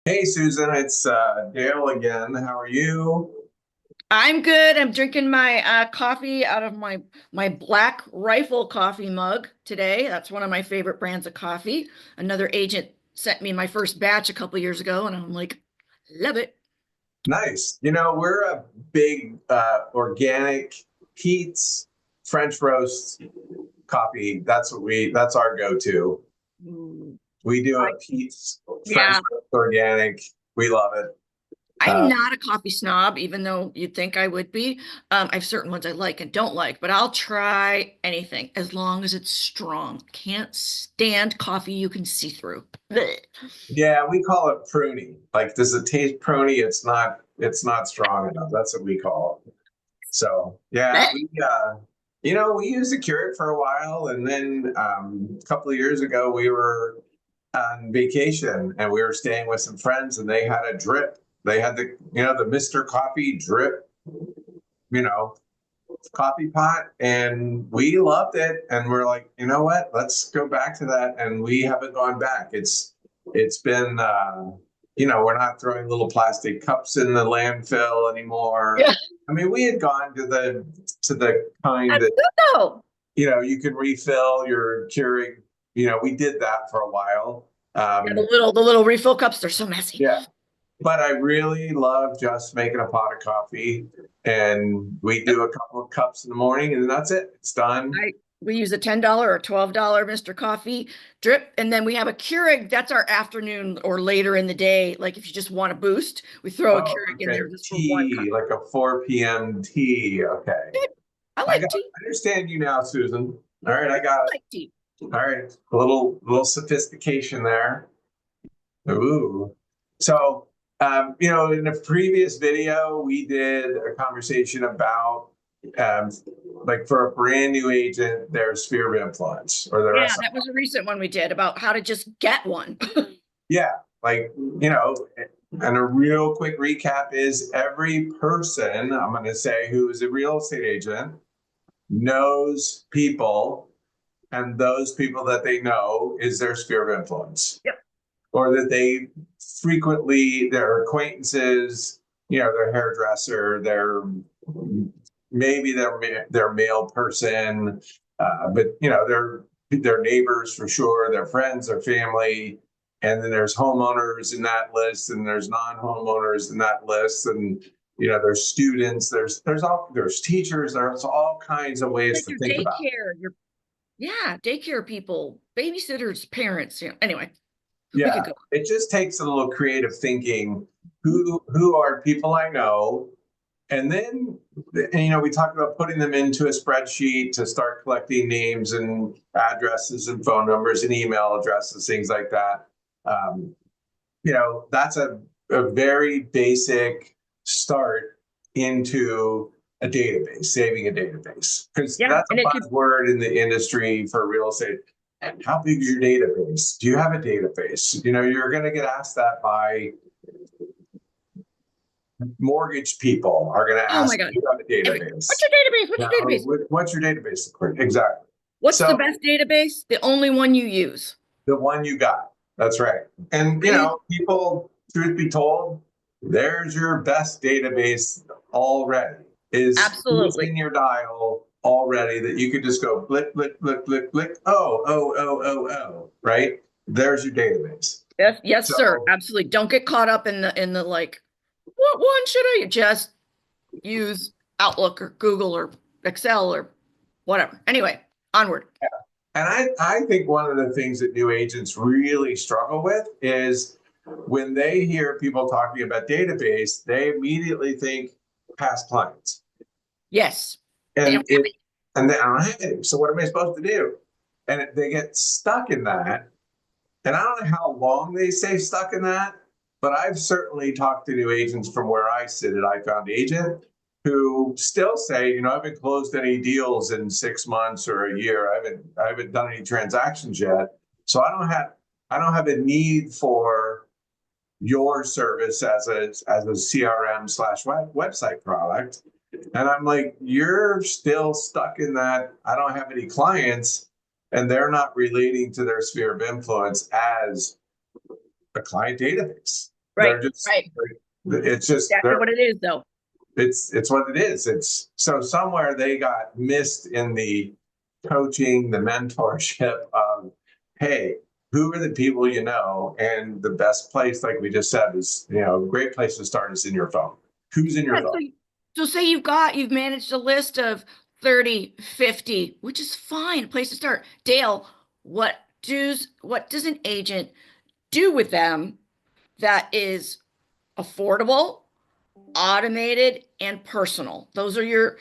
Hey Susan, it's Dale again. How are you? I'm good. I'm drinking my coffee out of my Black Rifle coffee mug today. That's one of my favorite brands of coffee. Another agent sent me my first batch a couple years ago, and I'm like, love it. Nice. We're a big organic Pete's French roast coffee. That's our go-to. Ooh. We do I, a Pete's French yeah, roast organic. We love it. I'm Uh, not a coffee snob, even though you'd think I would be. I have certain ones I like and don't like, but I'll try anything as long as it's strong. Can't stand coffee you can see through. Blech. yeah, we call it pruny. Like, does it taste pruny? It's not strong enough. That's what we call it. So yeah, Blech. we used to cure it for a while, and then a couple of years ago we were on vacation and we were staying with some friends, and they had a drip. They had the Mr. Coffee drip, you know, coffee pot, and we loved it. And we're like, you know what? Let's go back to that, and we haven't gone back. It's been we're not throwing little plastic cups in the landfill anymore. Yeah, I mean, we had gone to the kind that's that good though. you can refill your Keurig. We did that for a while. Yeah, Um, the little refill cups, they're so messy. yeah, but I really love just making a pot of coffee, and we Yep. do a couple of cups in the morning, and then that's it. It's done. We use a $10 or $12 Mr. Coffee drip, and then we have a Keurig. That's our afternoon or later in the day. Like if you just want a boost, we throw a Oh, Keurig in okay. there just for one cup. Tea, like a 4 p.m. tea. Okay. I I like tea. I understand you now, Susan. All right, I I got like it. tea. All right. A little sophistication there. Ooh. So, in a previous video, we did a conversation about um, like for a brand new agent, their sphere of influence or their Yeah, SI. that was a recent one we did about how to just get one. Yeah, like, and a real quick recap is every person, I'm going to say, who is a real estate agent knows people, and those people that they know is their sphere of influence, Yep. or that they frequently, their acquaintances, their hairdresser, their maybe their mail person, but their neighbors for sure, their friends, their family, and then there's homeowners in that list, and there's non-homeowners in that list, and there's students, there's teachers, there's all kinds of ways Like to your think about it. daycare, your yeah, daycare people, babysitters, parents. Anyway, we could Yeah, go. it just takes a little creative thinking. Who are people I know? And then, we talked about putting them into a spreadsheet to start collecting names and addresses and phone numbers and email addresses, things like that. Um, that's a very basic start into a database, saving a database, because Yeah, that's a and it could. buzzword in the industry for real estate. And how big is your database? Do you have a database? You're going to get asked that by mortgage people are going to Oh my ask, God. do you have a What's database? your database? What's Now, your database? what's your database? Exactly. What's the So best database? The only one you use. the one you got. That's right. And I use people, truth be told, there's your best database already. Is who's absolutely. in your dial already that you could just go blick, blick, blick, blick, blick. Oh, oh, oh, oh, oh. Right? There's your database. Yes, yes, sir. So Absolutely. Don't get caught up in the like, what one should I just use Outlook or Google or Excel or whatever. Anyway, onward. And I think one of the things that new agents really struggle with is when they hear people talking about database, they immediately think past clients. Yes. They And don't have it and they don't have any. So what am I supposed to do? And they get stuck in that. And I don't know how long they stay stuck in that, but I've certainly talked to new agents from where I sit at iFoundAgent who still say, I haven't closed any deals in 6 months or a year. I haven't done any transactions yet. So I don't have a need for your service as a CRM/website product. And I'm like, you're still stuck in that. I don't have any clients, and they're not relating to their sphere of influence as a client database. Right, They're just, right. it's just, Exactly what it is, though. it's what it is. It's so somewhere they got missed in the coaching, the mentorship of, hey, who are the people you know? And the best place, like we just said, is, a great place to start is in your phone. Who's in your Yeah, phone? so say you've managed a list of 30, 50, which is fine, a place to start. Dale, what does an agent do with them that is affordable, automated, and personal? Those are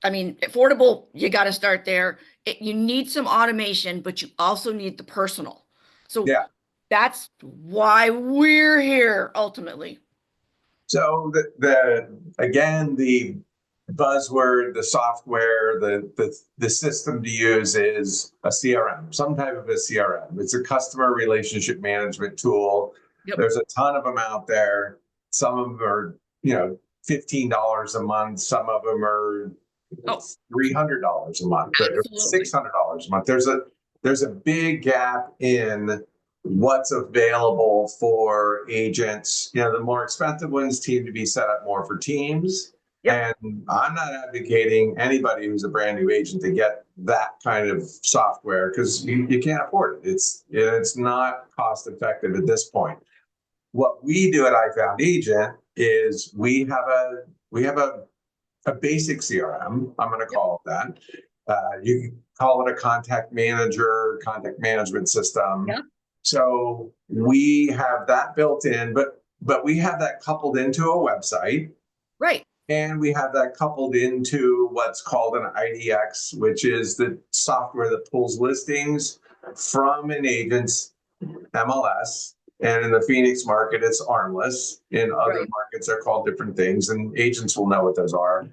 affordable, you got to start there. You need some automation, but you also need the personal. So Yeah. that's why we're here ultimately. So again, the buzzword, the software, the system to use is a CRM, some type of a CRM. It's a customer relationship management tool. Yep. There's a ton of them out there. Some of them are, $15 a month. Some of them are $300 a month, Absolutely. $600 a month. There's a big gap in what's available for agents. The more expensive ones seem to be set up more for teams. Yep. And I'm not advocating anybody who's a brand new agent to get that kind of software because you can't afford it. It's not cost effective at this point. What we do at iFoundAgent is we have a basic CRM. I'm going to call it that. You can call it a contact management system. Yeah. So we have that built in, but we have that coupled into a website. Right. And we have that coupled into what's called an IDX, which is the software that pulls listings from an agent's MLS. And in the Phoenix market, it's armless. In other Right. markets, they're called different things, and agents will know what those are.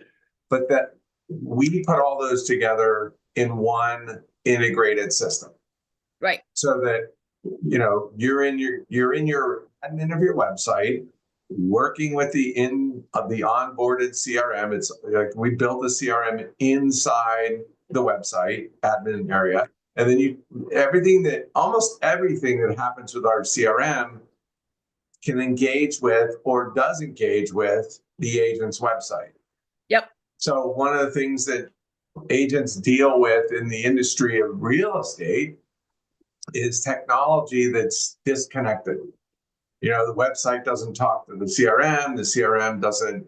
But that we put all those together in one integrated system. Right. So that you're in your admin of your website, working with the onboarded CRM. It's like we built the CRM inside the website admin area. And then almost everything that happens with our CRM can engage with or does engage with the agent's website. Yep. So one of the things that agents deal with in the industry of real estate is technology that's disconnected. The website doesn't talk to the CRM doesn't,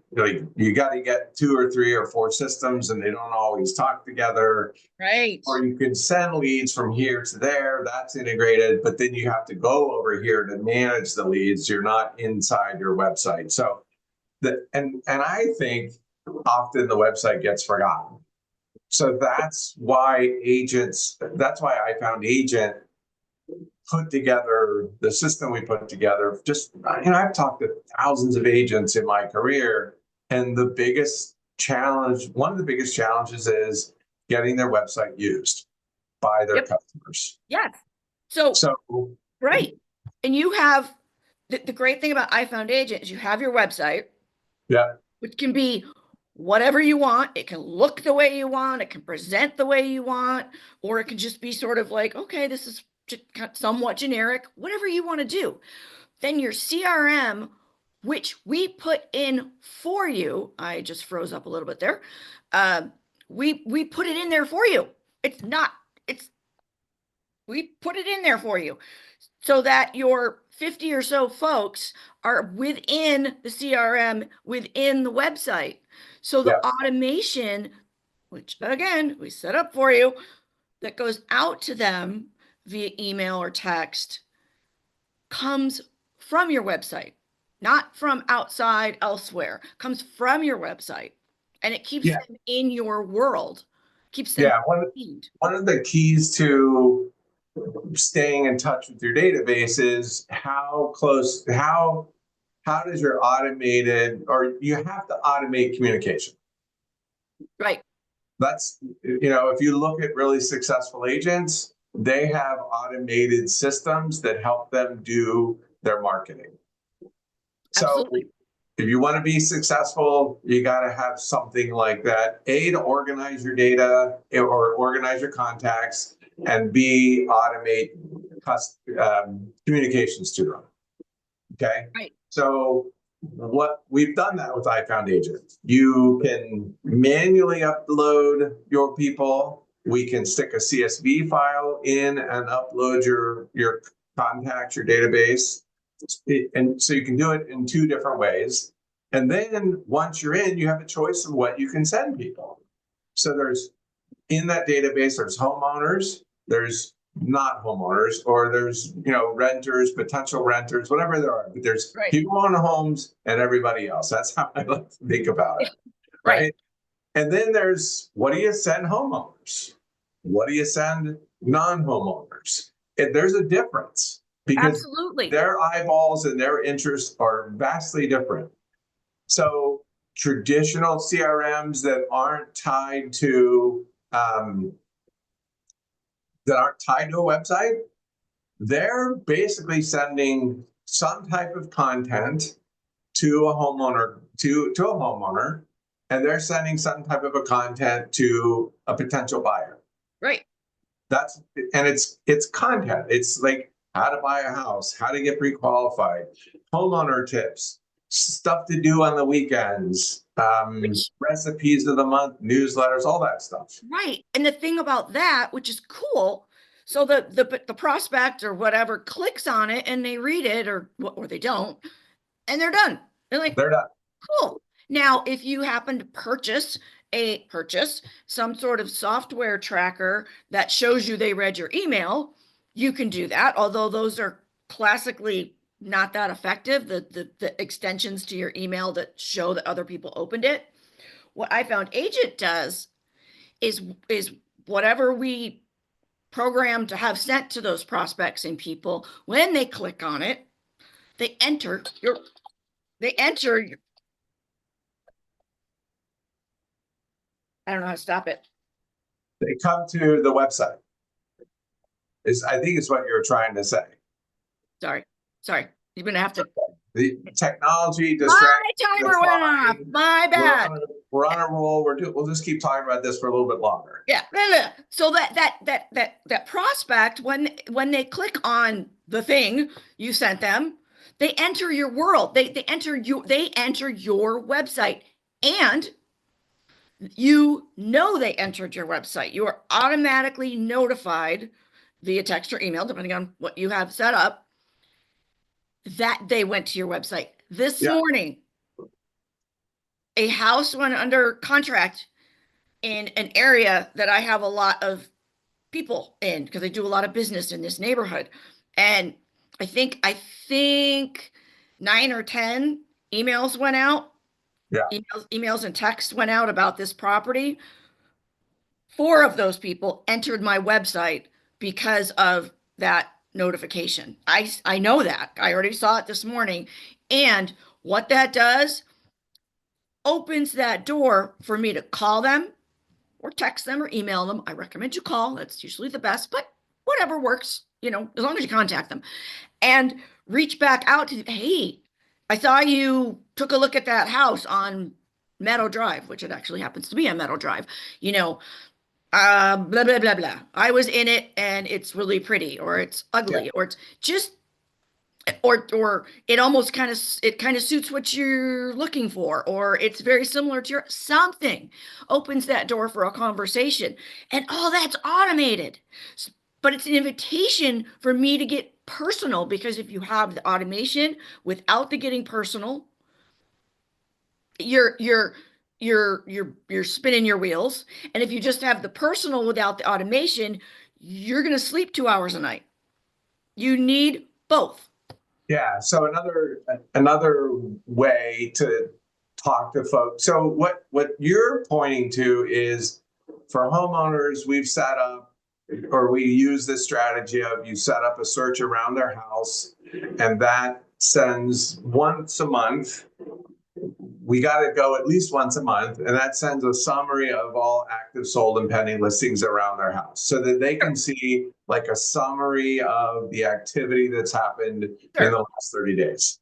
you got to get 2 or 3 or 4 systems and they don't always talk together. Right. Or you can send leads from here to there, that's integrated, but then you have to go over here to manage the leads. You're not inside your website. So and I think often the website gets forgotten. So that's why iFoundAgent put together the system we put together. Just, I've talked to thousands of agents in my career, and one of the biggest challenges is getting their website used by their customers. Yes. So right. And you have the great thing about iFoundAgent is you have your website. Yeah. Which can be whatever you want. It can look the way you want. It can present the way you want, or it can just be sort of like, okay, this is somewhat generic, whatever you want to do. Then your CRM, which we put in for you, I just froze up a little bit there. We put it in there for you. We put it in there for you so that your 50 or so folks are within the CRM, within the website. So the automation, which again, we set up for you, that goes out to them via email or text, comes from your website, not from outside elsewhere, comes from your website. And it keeps them in your world, keeps them feed. One of the keys to staying in touch with your database is how does your you have to automate communication. Right. That's, if you look at really successful agents, they have automated systems that help them do their marketing. Absolutely. So if you want to be successful, you got to have something like that. A, to organize your data or organize your contacts, and B, automate communications to them. Okay. Right. So what we've done that with iFoundAgent. You can manually upload your people. We can stick a CSV file in and upload your contacts, your database. And so you can do it in two different ways. And then once you're in, you have a choice of what you can send people. So there's, in that database, there's homeowners, there's not homeowners, or there's, renters, potential renters, whatever there are. But there's people who own homes and everybody else. That's how I like to think about it. Right. And then there's, what do you send homeowners? What do you send non-homeowners? There's a difference because their eyeballs and their interests are vastly different. So traditional CRMs that aren't tied to a website, they're basically sending some type of content to a homeowner, to a homeowner, and they're sending some type of a content to a potential buyer. Right. It's content. It's like how to buy a house, how to get pre-qualified, homeowner tips, stuff to do on the weekends, recipes of the month, newsletters, all that stuff. Right. And the thing about that, which is cool, so the prospect or whatever clicks on it and they read it or they don't, and they're done. They're done. Cool. Now, if you happen to purchase some sort of software tracker that shows you they read your email, you can do that. Although those are classically not that effective, the extensions to your email that show that other people opened it. What iFoundAgent does is whatever we program to have sent to those prospects and people, when they click on it, they enter your I don't know how to stop it. They come to the website. I think it's what you're trying to say. Sorry. You're going to have to. The technology My timer went off. My bad. We're on a roll. We'll just keep talking about this for a little bit longer. Yeah. So that prospect, when they click on the thing you sent them, they enter your world. They enter your website, and they entered your website. You are automatically notified via text or email, depending on what you have set up, that they went to your website. This morning, a house went under contract in an area that I have a lot of people in because I do a lot of business in this neighborhood. And I think 9 or 10 emails went out. Yeah. Emails and texts went out about this property. 4 of those people entered my website because of that notification. I know that. I already saw it this morning. And what that does opens that door for me to call them or text them or email them. I recommend you call. That's usually the best, but whatever works, as long as you contact them, and reach back out to, hey, I saw you took a look at that house on Meadow Drive, which it actually happens to be on Meadow Drive, blah, blah, blah, blah. I was in it and it's really pretty, or it's ugly, or it's just, or it almost kind of suits what you're looking for, or it's very similar to something opens that door for a conversation, and all that's automated. But it's an invitation for me to get personal, because if you have the automation without the getting personal, you're spinning your wheels. And if you just have the personal without the automation, you're going to sleep 2 hours a night. You need both. Yeah. So another way to talk to folks. So what you're pointing to is, for homeowners, we've set up, or we use this strategy of, you set up a search around their house, and that sends once a month. We got to go at least once a month, and that sends a summary of all active, sold, and pending listings around their house, so that they can see like a summary of the activity that's happened in the last 30 days.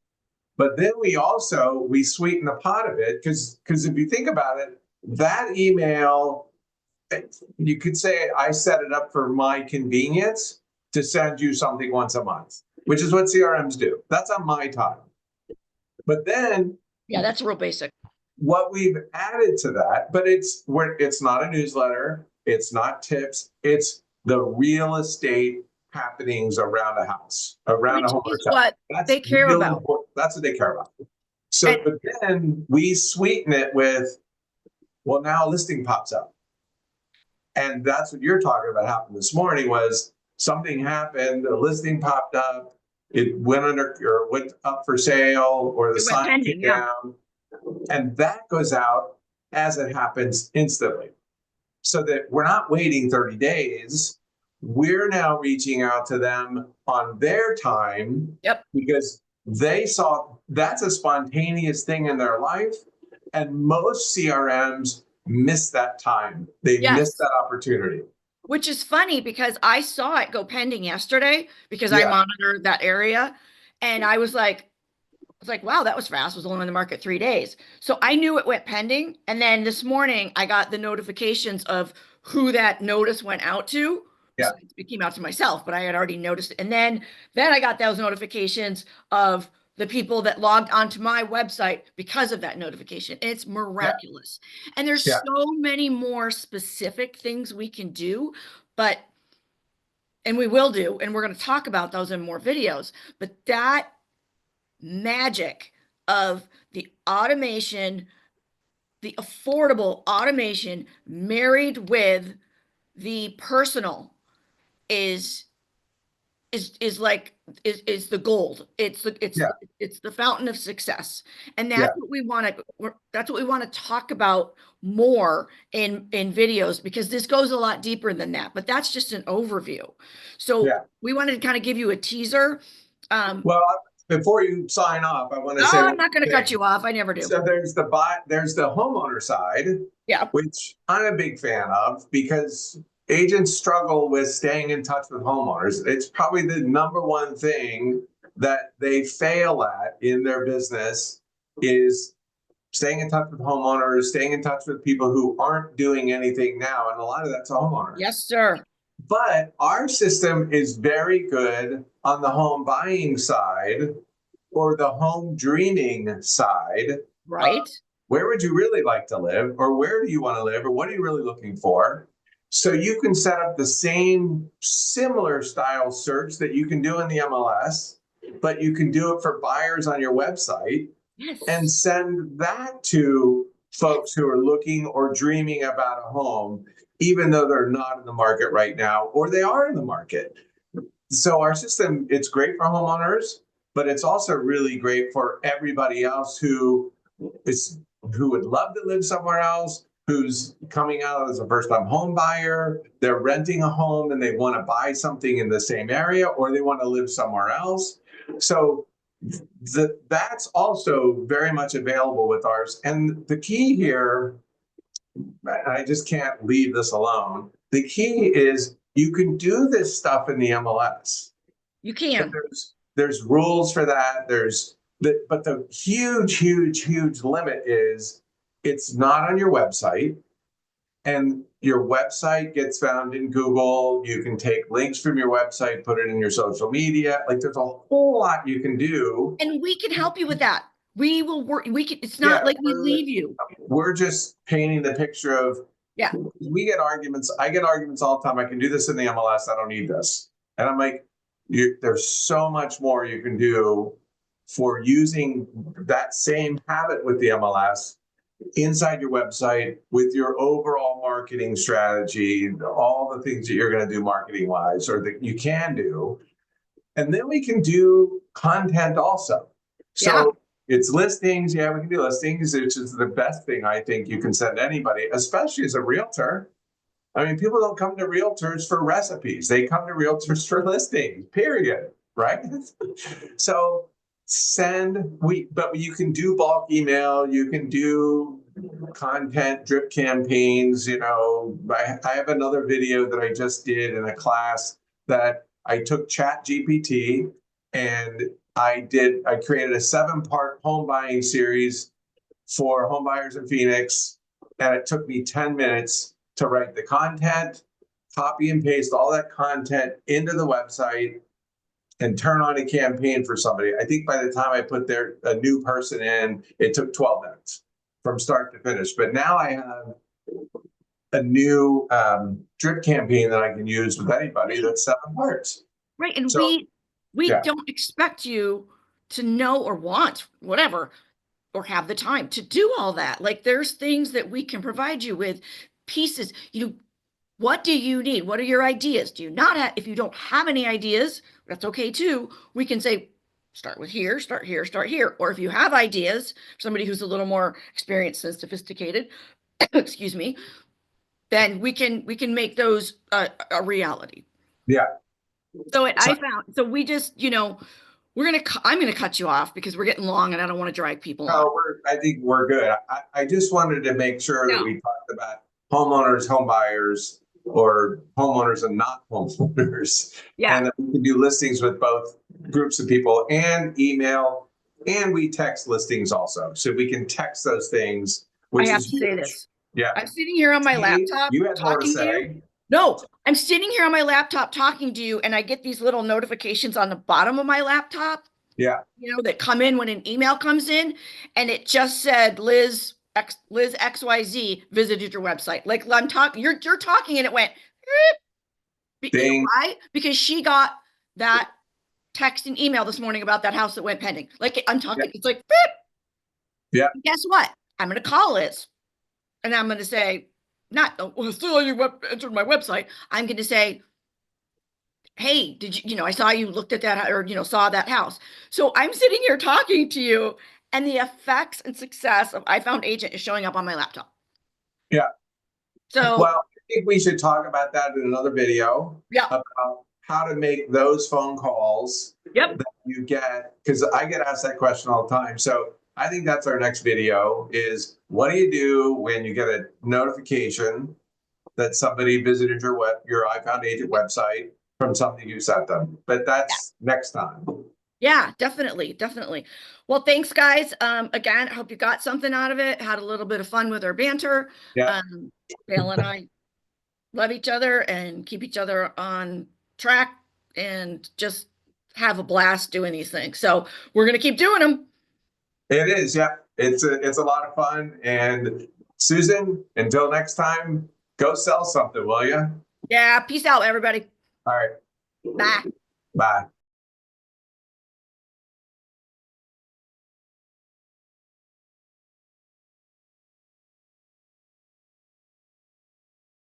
But then we sweeten the pot a bit, because if you think about it, that email, you could say I set it up for my convenience to send you something once a month, which is what CRMs do. That's on my time. But then Yeah, that's real basic. what we've added to that, but it's not a newsletter, it's not tips, it's the real estate happenings around a house, around a Which is homeowner's house. what That's they care really about. important. That's what they care about. So, And but then we sweeten it with, well, now a listing pops up. And that's what you're talking about happened this morning was something happened, a listing popped up, it went under or went up for sale, or the it went sign came pending, yeah. down. And that goes out as it happens instantly. So that we're not waiting 30 days. We're now reaching out to them on their time. Yep. Because they saw that's a spontaneous thing in their life. And most CRMs miss that time. They miss Yes. that opportunity. Which is funny because I saw it go pending yesterday because I Yeah. monitored that area. And I was like, wow, that was fast. It was only on the market 3 days. So I knew it went pending. And then this morning I got the notifications of who that notice went out to. Yeah. It came out to myself, but I had already noticed it. And then I got those notifications of the people that logged onto my website because of that notification. And it's miraculous. And there's Yeah. so many more specific things we can do, and we will do, and we're going to talk about those in more videos. But that magic of the automation, the affordable automation married with the personal is like is the gold. It's the fountain of success, and that's what we want to. That's what we want to talk about more in videos, because this goes a lot deeper than that. But that's just an overview. So we wanted to kind of give you a teaser. Well, before you sign off, I want to say I'm not going to cut you off. I never do. So there's the homeowner side, which I'm a big fan of because agents struggle with staying in touch with homeowners. It's probably the number one thing that they fail at in their business is staying in touch with homeowners, staying in touch with people who aren't doing anything now. And a lot of that's a homeowner. Yes, sir. But our system is very good on the home buying side or the home dreaming side. Right. Where would you really like to live? Or where do you want to live? Or what are you really looking for? So you can set up the same similar style search that you can do in the MLS, but you can do it for buyers on your website and send that to folks who are looking or dreaming about a home, even though they're not in the market right now, or they are in the market. So our system, it's great for homeowners, but it's also really great for everybody else who would love to live somewhere else, who's coming out as a first-time home buyer, they're renting a home and they want to buy something in the same area, or they want to live somewhere else. So that's also very much available with ours. And the key here, I just can't leave this alone. The key is you can do this stuff in the MLS. You can. There's rules for that. But the huge limit is it's not on your website, and your website gets found in Google. You can take links from your website, put it in your social media. Like there's a whole lot you can do. And we can help you with that. We will work. It's not like we leave you. We're just painting the picture of, we get arguments. I get arguments all the time. I can do this in the MLS. I don't need this. And I'm like, there's so much more you can do for using that same habit with the MLS inside your website with your overall marketing strategy, all the things that you're going to do marketing wise, or that you can do. And then we can do content also. So it's listings. Yeah, we can do listings, which is the best thing I think you can send anybody, especially as a realtor. I mean, people don't come to realtors for recipes. They come to realtors for listings, period. Right? So but you can do bulk email, you can do content drip campaigns. I have another video that I just did in a class that I took ChatGPT and I created a 7-part home buying series for home buyers in Phoenix. And it took me 10 minutes to write the content, copy and paste all that content into the website, and turn on a campaign for somebody. I think by the time I put a new person in, it took 12 minutes from start to finish. But now I have a new drip campaign that I can use with anybody that's 7 parts. Right. And So, we yeah. don't expect you to know or want whatever or have the time to do all that. Like there's things that we can provide you with pieces. What do you need? What are your ideas? Do you not have, if you don't have any ideas, that's okay too. We can say, start with here, start here, start here. Or if you have ideas, somebody who's a little more experienced and sophisticated, excuse me, then we can make those a reality. Yeah. So we just, I'm gonna cut you off because we're getting long and I don't want to drag people on. No, I think we're good. I just wanted to make sure that we talked about homeowners, home buyers, or homeowners and not homeowners. Yeah. And that we can do listings with both groups of people and email, and we text listings also. So we can text those things, which I have is to say huge. this. Yeah. I'm sitting here on my laptop. You had more to talking say. you. No, I'm sitting here on my laptop talking to you, and I get these little notifications on the bottom of my laptop. Yeah. That come in when an email comes in, and it just said Liz XYZ visited your website. Like I'm talking, you're talking, and it went. You know why? Because she got that text and email this morning about that house that went pending. Like I'm talking, it's like. Beep. Yeah. And guess what? I'm going to call Liz, and I'm going to say, still you entered my website. I'm going to say, hey, did you, I saw you looked at that or, saw that house. So I'm sitting here talking to you, and the effects and success of iFoundAgent is showing up on my laptop. Yeah. So, well, I think we should talk about that in another video. Yeah. About how to make those phone calls. Yep. That you get, because I get asked that question all the time. So I think that's our next video is what do you do when you get a notification that somebody visited your iFoundAgent website from something you sent them? But that's next time. Yeah, definitely. Definitely. Well, thanks guys. Again, I hope you got something out of it. Had a little bit of fun with our banter. Yeah. Dale and I love each other and keep each other on track and just have a blast doing these things. So we're going to keep doing them. It is. Yeah. It's a lot of fun. And Susan, until next time, go sell something, will you? Yeah. Peace out, everybody. All right. Bye. Bye.